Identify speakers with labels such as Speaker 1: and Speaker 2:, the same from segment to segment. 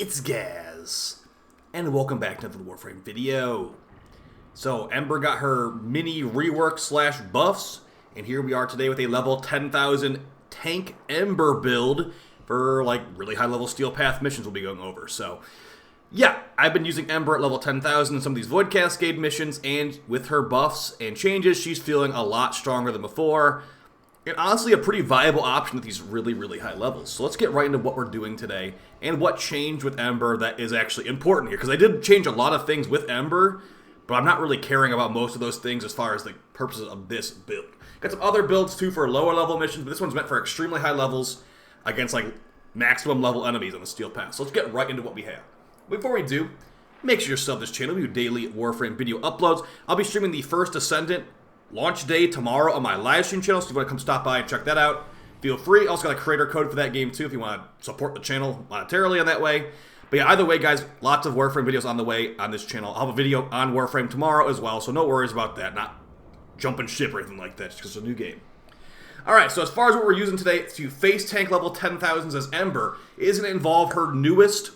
Speaker 1: it's Gaz, and welcome back to another Warframe video. So, Ember got her mini rework slash buffs, and here we are today with a level 10,000 tank Ember build for like really high level steel path missions we'll be going over. So, yeah, I've been using Ember at level 10,000 in some of these Void Cascade missions, and with her buffs and changes, she's feeling a lot stronger than before. And honestly, a pretty viable option at these really, really high levels. So let's get right into what we're doing today and what changed with Ember that is actually important here. Because I did change a lot of things with Ember, but I'm not really caring about most of those things as far as the purposes of this build. Got some other builds too for lower level missions, but this one's meant for extremely high levels against like maximum level enemies on the Steel Path. So let's get right into what we have. Before we do, make sure you sub this channel. We do daily Warframe video uploads. I'll be streaming the First Ascendant launch day tomorrow on my live stream channel, so if you want to come stop by and check that out, feel free. Also got a creator code for that game too if you want to support the channel monetarily on that way. But yeah, either way, guys, lots of Warframe videos on the way on this channel. I'll have a video on Warframe tomorrow as well, so no worries about that. Not jumping ship or anything like that, just because it's a new game. Alright, so as far as what we're using today to face tank level 10,000s as Ember is going to involve her newest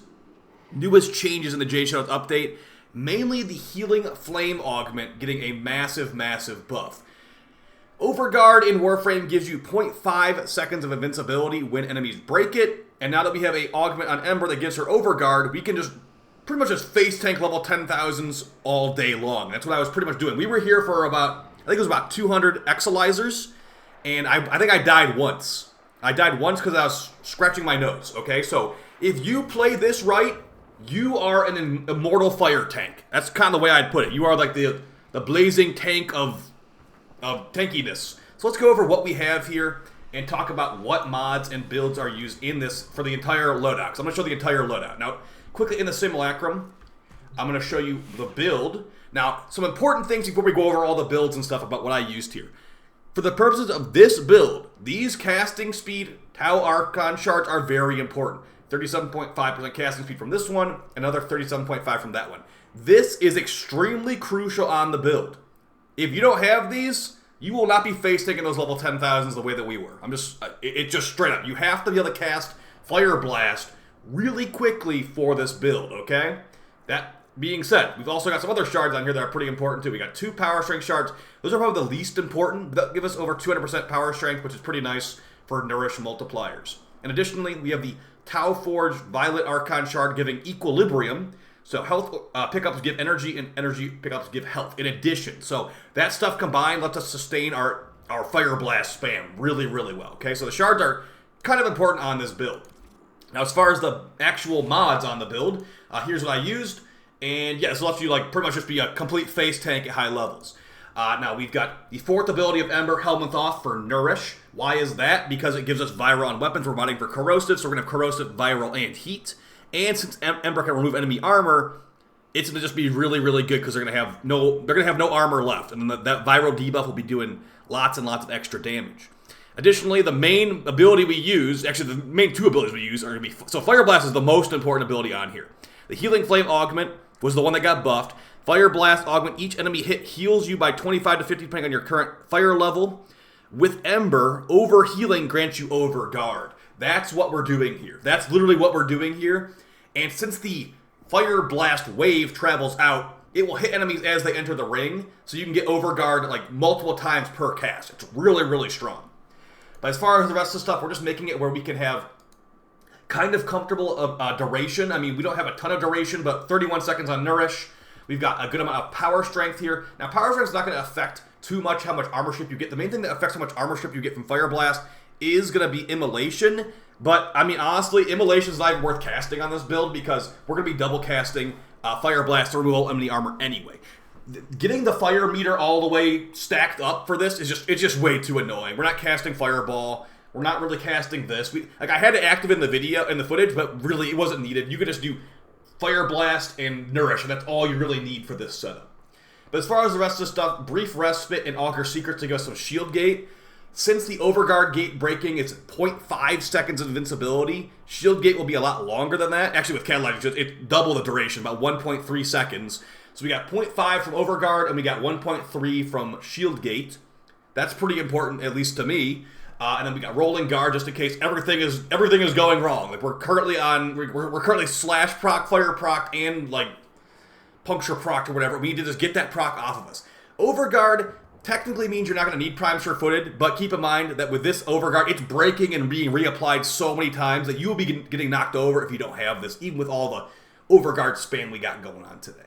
Speaker 1: changes in the Jade Shadows update. Mainly the Healing Flame Augment getting a massive, massive buff. Overguard in Warframe gives you 0.5 seconds of invincibility when enemies break it. And now that we have an augment on Ember that gives her Overguard, we can just pretty much just face tank level 10,000s all day long. That's what I was pretty much doing. We were here for about, I think it was about 200 Exilizers. And I think I died once. I died once because I was scratching my nose, okay? So if you play this right, you are an immortal fire tank. That's kind of the way I'd put it. You are like the blazing tank of tankiness. So let's go over what we have here and talk about what mods and builds are used in this for the entire loadout. Because I'm going to show the entire loadout. Now, quickly in the Simulacrum, I'm going to show you the build. Now, some important things before we go over all the builds and stuff about what I used here. For the purposes of this build, these casting speed Tau Archon shards are very important. 37.5% casting speed from this one, another 37.5 from that one. This is extremely crucial on the build. If you don't have these, you will not be face taking those level 10,000s the way that we were. It's just straight up. You have to be able to cast Fire Blast really quickly for this build, okay? That being said, we've also got some other shards on here that are pretty important too. We got 2 power strength shards. Those are probably the least important, but that give us over 200% power strength, which is pretty nice for Nourish multipliers. And additionally, we have the Tau Forged Violet Archon Shard giving Equilibrium. So health pickups give energy, and energy pickups give health in addition. So that stuff combined lets us sustain our Fire Blast spam really, really well. Okay, so the shards are kind of important on this build. Now, as far as the actual mods on the build, here's what I used. And yeah, this lets you like pretty much just be a complete face tank at high levels. Now, we've got the 4th ability of Ember, Helminth Off for Nourish. Why is that? Because it gives us Viral on weapons. We're modding for Corrosive, so we're going to have Corrosive, Viral, and Heat. And since Ember can remove enemy armor, it's going to just be really, really good because they're going to have no armor left. And then that Viral debuff will be doing lots and lots of extra damage. Additionally, the main ability we use, actually the main 2 abilities we use are going to be, so Fire Blast is the most important ability on here. The Healing Flame Augment was the one that got buffed. Fire Blast Augment, each enemy hit heals you by 25 to 50 depending on your current fire level. With Ember, Overhealing grants you Overguard. That's what we're doing here. That's literally what we're doing here. And since the Fire Blast wave travels out, it will hit enemies as they enter the ring, so you can get Overguard like multiple times per cast. It's really, really strong. But as far as the rest of the stuff, we're just making it where we can have kind of comfortable duration. I mean, we don't have a ton of duration, but 31 seconds on Nourish. We've got a good amount of power strength here. Now, power strength is not going to affect too much how much armor strip you get. The main thing that affects how much armor strip you get from Fire Blast is going to be Immolation. But, I mean, honestly, Immolation is not even worth casting on this build because we're going to be double casting Fire Blast to remove all enemy armor anyway. Getting the fire meter all the way stacked up for this is just way too annoying. We're not casting Fireball. We're not really casting this. I had to activate in the video, in the footage, but really it wasn't needed. You could just do Fire Blast and Nourish, and that's all you really need for this setup. But as far as the rest of the stuff, Brief Respite and Augur Secrets to give us some Shield Gate. Since the Overguard Gate breaking, it's 0.5 seconds of invincibility. Shield Gate will be a lot longer than that. Actually, with Catalytic, it's double the duration, about 1.3 seconds. So we got 0.5 from Overguard, and we got 1.3 from Shield Gate. That's pretty important, at least to me. And then we got rolling guard just in case everything is going wrong. Like we're currently slash proc, fire proc, and like puncture proc or whatever. We need to just get that proc off of us. Overguard technically means you're not going to need prime sure-footed, but keep in mind that with this overguard, it's breaking and being reapplied so many times that you will be getting knocked over if you don't have this, even with all the overguard spam we got going on today.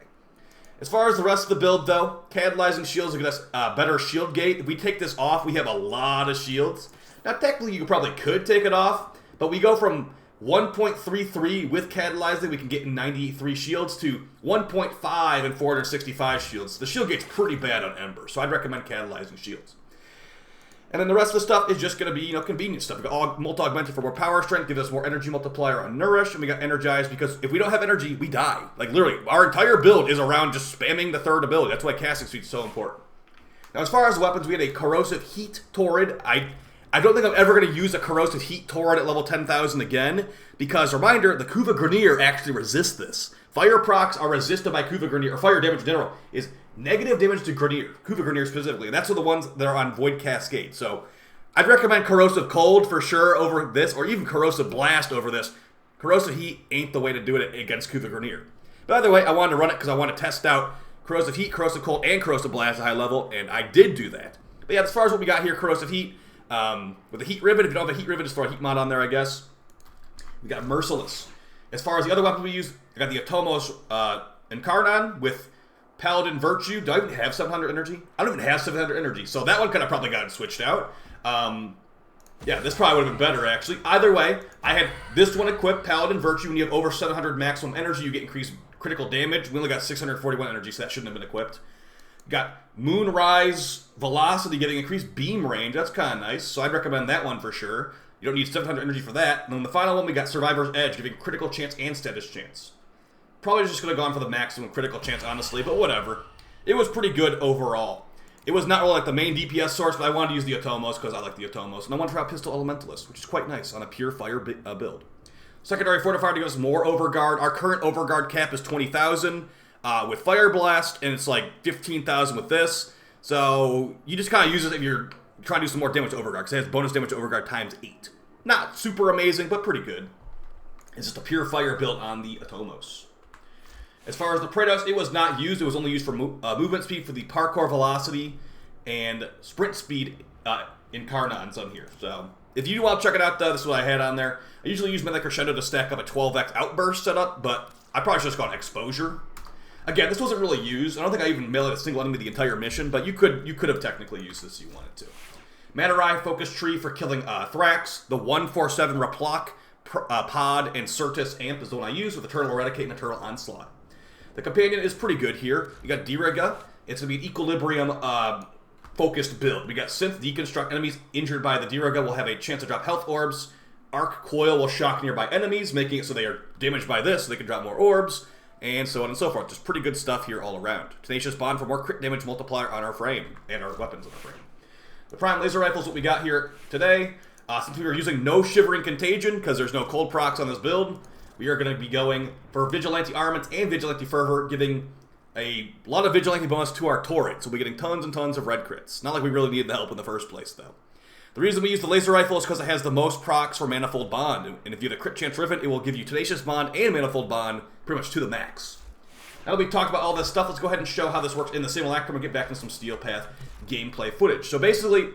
Speaker 1: As far as the rest of the build, though, catalyzing shields will get us better shield gate. If we take this off, we have a lot of shields. Now, technically, you probably could take it off, but we go from 1.33 with catalyzing, we can get 93 shields, to 1.5 and 465 shields. The shield gate's pretty bad on Ember, so I'd recommend catalyzing shields. And then the rest of the stuff is just going to be, convenient stuff. We got multi-augmented for more power strength, gives us more energy multiplier on Nourish, and we got energized because if we don't have energy, we die. Like, literally, our entire build is around just spamming the third ability. That's why casting speed is so important. Now, as far as weapons, we had a corrosive heat Torid. I don't think I'm ever going to use a corrosive heat Torid at level 10,000 again, because, reminder, the Kuva Grenier actually resists this. Fire procs are resisted by Kuva Grenier, or fire damage in general, is negative damage to Grenier, Kuva Grenier specifically, and that's the ones that are on Void Cascade. So, I'd recommend Corrosive Cold for sure over this, or even Corrosive Blast over this. Corrosive Heat ain't the way to do it against Kuva Grenier. But either way, I wanted to run it because I want to test out Corrosive Heat, Corrosive Cold, and Corrosive Blast at high level, and I did do that. But yeah, as far as what we got here, Corrosive Heat, with the Heat Rivet, if you don't have a Heat Rivet, just throw a Heat mod on there, I guess. We got Merciless. As far as the other weapons we use, I got the Atomos Incarnon with Paladin Virtue. Do I even have 700 energy? I don't even have 700 energy, so that one could have probably gotten switched out. Yeah, this probably would have been better, actually. Either way, I had this one equipped, Paladin Virtue. When you have over 700 maximum energy, you get increased critical damage. We only got 641 energy, so that shouldn't have been equipped. Got Moonrise Velocity, getting increased beam range. That's kind of nice, so I'd recommend that one for sure. You don't need 700 energy for that. And then the final one, we got Survivor's Edge, giving critical chance and status chance. Probably just could have gone for the maximum critical chance, honestly, but whatever. It was pretty good overall. It was not really like the main DPS source, but I wanted to use the Atomos because I like the Atomos. And I wanted to try out Pistol Elementalist, which is quite nice on a pure fire build. Secondary Fortifier to give us more Overguard. Our current Overguard cap is 20,000 with Fire Blast, and it's like 15,000 with this. So you just kind of use it if you're trying to do some more damage to Overguard, because it has bonus damage to Overguard times 8. Not super amazing, but pretty good. It's just a pure fire build on the Atomos. As far as the Praedos, it was not used. It was only used for movement speed for the parkour velocity and sprint speed Incarnons on here. So if you want to check it out, this is what I had on there. I usually use Midnight Crescendo to stack up a 12x outburst setup, but I probably should have just gone exposure. Again, this wasn't really used. I don't think I even mailed a single enemy the entire mission, but you could have technically used this if you wanted to. Matarai Focus Tree for killing Thrax. The 147 Replock Pod and Certus Amp is the one I use with Eternal Eradicate and Eternal Onslaught. The companion is pretty good here. You got Diriga. It's going to be an equilibrium focused build. We got Synth Deconstruct. Enemies injured by the Diriga will have a chance to drop health orbs. Arc Coil will shock nearby enemies, making it so they are damaged by this, so they can drop more orbs, and so on and so forth. Just pretty good stuff here all around. Tenacious Bond for more crit damage multiplier on our frame, and our weapons on the frame. The Prime Laser Rifle is what we got here today. Since we were using no Shivering Contagion, because there's no cold procs on this build, we are going to be going for Vigilante Armament and Vigilante Fervor, giving a lot of Vigilante bonus to our Torid. So we're getting tons and tons of red crits. Not like we really needed the help in the first place, though. The reason we use the Laser Rifle is because it has the most procs for Manifold Bond. And if you have a Crit Chance Rivet, it will give you Tenacious Bond and Manifold Bond pretty much to the max. Now that we've talked about all this stuff, let's go ahead and show how this works in the Simulacrum and get back into some Steel Path gameplay footage. So basically,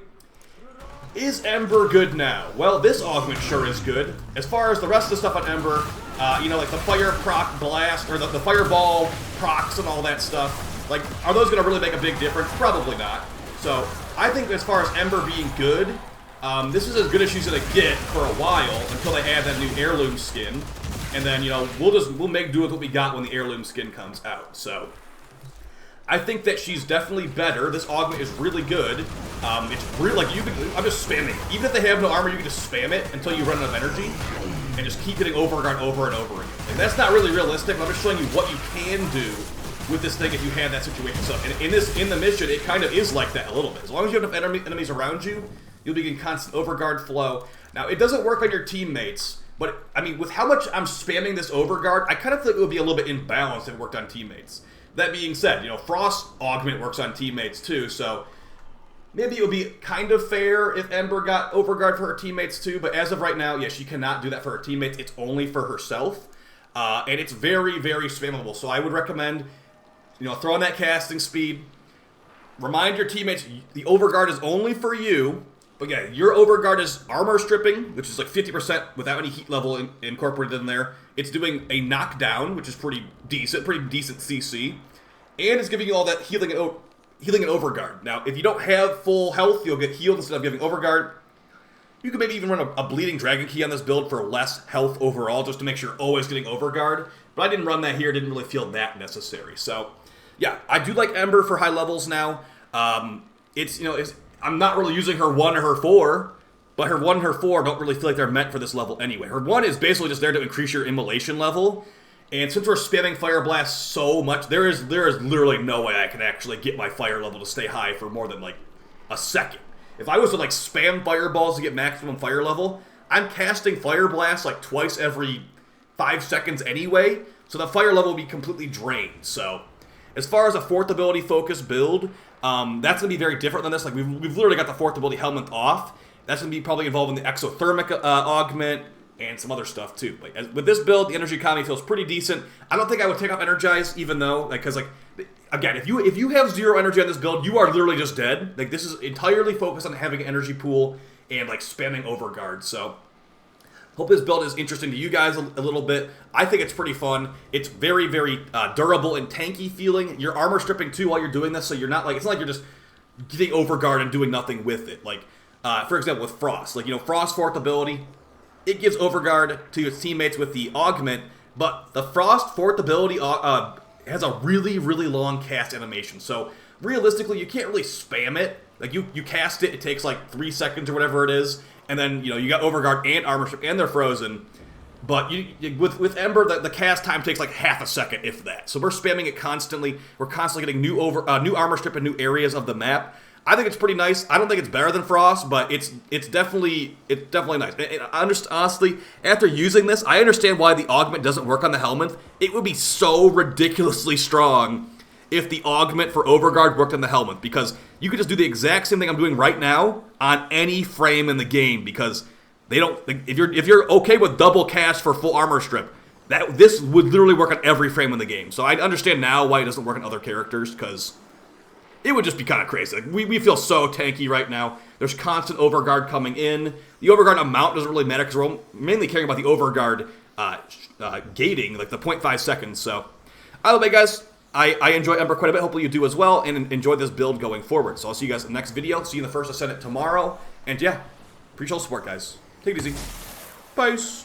Speaker 1: is Ember good now? Well, this augment sure is good. As far as the rest of the stuff on Ember, like the fire proc blast, or the fireball procs and all that stuff, like, are those going to really make a big difference? Probably not. So, I think as far as Ember being good, this is as good as she's going to get for a while until they add that new heirloom skin. And then, we'll make do with what we got when the heirloom skin comes out. So, I think that she's definitely better. This augment is really good. It's really, like, I'm just spamming. Even if they have no armor, you can just spam it until you run out of energy. And just keep hitting overguard over and over again. Like, that's not really realistic, but I'm just showing you what you can do with this thing if you have that situation. So, in the mission, it kind of is like that a little bit. As long as you have enough enemies around you, you'll be getting constant overguard flow. Now, it doesn't work on your teammates, but, I mean, with how much I'm spamming this overguard, I kind of think it would be a little bit imbalanced if it worked on teammates. That being said, Frost Augment works on teammates too, so Maybe it would be kind of fair if Ember got overguard for her teammates too, but as of right now, yeah, she cannot do that for her teammates. It's only for herself, and it's very, very spammable. So I would recommend, you know, throw on that casting speed. Remind your teammates the overguard is only for you, but yeah, your overguard is armor stripping, which is like 50% without any heat level incorporated in there. It's doing a knockdown, which is pretty decent CC, and it's giving you all that healing and overguard. Now, if you don't have full health, you'll get healed instead of giving overguard. You could maybe even run a bleeding dragon key on this build for less health overall, just to make sure you're always getting overguard. But I didn't run that here, didn't really feel that necessary. So, yeah, I do like Ember for high levels now. I'm not really using her 1 or her 4, but her 1 and her 4 don't really feel like they're meant for this level anyway. Her 1 is basically just there to increase your immolation level. And since we're spamming Fire Blast so much, there is literally no way I can actually get my fire level to stay high for more than like a second. If I was to like spam fireballs to get maximum fire level, I'm casting Fire Blast like twice every 5 seconds anyway, so the fire level will be completely drained. So as far as a 4th ability focus build, that's going to be very different than this. Like we've literally got the 4th ability helmet off. That's going to be probably involved in the exothermic augment, and some other stuff too. Like with this build, the energy economy feels pretty decent. I don't think I would take off Energize, even though, because again, if you have 0 energy on this build, you are literally just dead. Like this is entirely focused on having an energy pool and like spamming overguard. So hope this build is interesting to you guys a little bit. I think it's pretty fun. It's very, very durable and tanky feeling. You're armor stripping too while you're doing this, so you're not like, it's not like you're just getting overguard and doing nothing with it. Like for example, with Frost, like, you know, Frost 4th ability, it gives overguard to its teammates with the augment, but the Frost 4th ability has a really, really long cast animation. So realistically, you can't really spam it. Like you cast it, it takes like 3 seconds or whatever it is, and then, you know, you got overguard and armor strip, and they're frozen. But with Ember, the cast time takes like half a second, if that. So we're spamming it constantly. We're constantly getting new armor strip in new areas of the map. I think it's pretty nice. I don't think it's better than Frost, but it's definitely nice. And honestly, after using this, I understand why the augment doesn't work on the helmet. It would be so ridiculously strong if the augment for overguard worked on the helmet, because you could just do the exact same thing I'm doing right now on any frame in the game, because they don't. If you're okay with double cast for full armor strip, this would literally work on every frame in the game. So I understand now why it doesn't work on other characters, because it would just be kind of crazy. Like, we feel so tanky right now. There's constant overguard coming in. The overguard amount doesn't really matter because we're mainly caring about the overguard gating, like the 0.5 seconds. So, either way, guys, I enjoy Ember quite a bit. Hopefully you do as well, and enjoy this build going forward. So I'll see you guys in the next video. See you in the first Ascendant tomorrow. And yeah, appreciate all the support, guys. Take it easy. Peace.